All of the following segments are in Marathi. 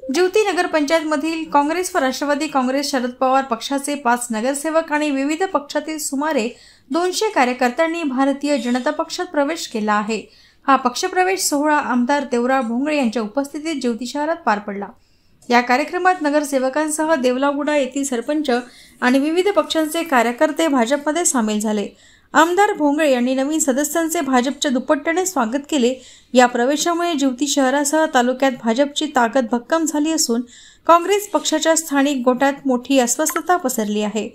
ज्योती नगरपंचायतमधील काँग्रेस व राष्ट्रवादी काँग्रेस शरद पवार पक्षाचे 5 नगरसेवक आणि विविध पक्षातील सुमारे 200 कार्यकर्त्यांनी भारतीय जनता पक्षात प्रवेश केला आहे। हा पक्षप्रवेश सोहळा आमदार देवराव भोंगळे यांच्या उपस्थितीत ज्योती शहरात पार पडला। या कार्यक्रमात नगरसेवकांसह देवलागुडा येथील सरपंच आणि विविध पक्षांचे कार्यकर्ते भाजपमध्ये सामील झाले। आमदार भोंगळे यांनी नवीन सदस्यांचे भाजपच्या दुपट्ट्याने स्वागत केले। या प्रवेशामुळे ज्योती शहरासह तालुक्यात भाजपची ताकद भक्कम झाली असून काँग्रेस पक्षाच्या स्थानिक गोटात मोठी अस्वस्थता पसरली आहे।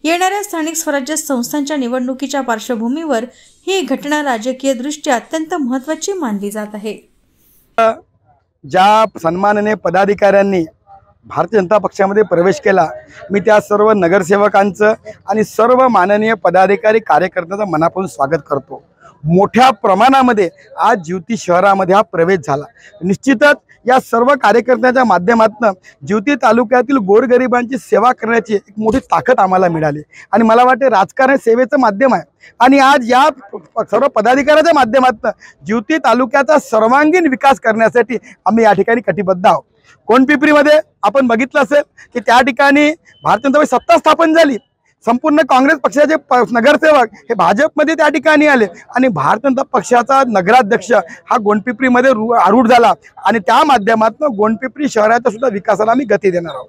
येणाऱ्या स्थानिक स्वराज्य संस्थांच्या निवडणुकीच्या पार्श्वभूमीवर ही घटना राजकीयदृष्ट्या अत्यंत महत्त्वाची मानली जात आहे। ज्या सन्माननीय पदाधिकाऱ्यांनी भारतीय जनता पक्षामध्ये प्रवेश केला, मी त्या सर्व नगरसेवकांचं आणि सर्व माननीय पदाधिकारी कार्यकर्त्यांचं मनापासून स्वागत करतो। मोठ्या प्रमाणामध्ये आज ज्योती शहरामध्ये हा प्रवेश झाला। निश्चितच या सर्व कार्यकर्त्यांच्या माध्यमातून ज्योती तालुक्यातील गोरगरिबांची सेवा करण्याची एक मोठी ताकद आम्हाला मिळाली आणि मला वाटते राजकारण सेवेचं माध्यम आहे आणि आज या सर्व पदाधिकाऱ्यांच्या माध्यमातून ज्योती तालुक्याचा सर्वांगीण विकास करण्यासाठी आम्ही या ठिकाणी कटिबद्ध आहोत। कोंडपिंपरीमध्ये आपण बघितलं असेल की त्या ठिकाणी भारतीय जनता सत्ता स्थापन झाली, संपूर्ण काँग्रेस पक्षाचे नगरसेवक हे भाजपमध्ये त्या ठिकाणी आले आणि भारतीय जनता पक्षाचा नगराध्यक्ष हा गोंडपिंपरीमध्ये आरूढ झाला आणि त्या माध्यमातून गोंडपिंपरी शहराच्या सुद्धा विकासाला आम्ही गती देणार आहोत।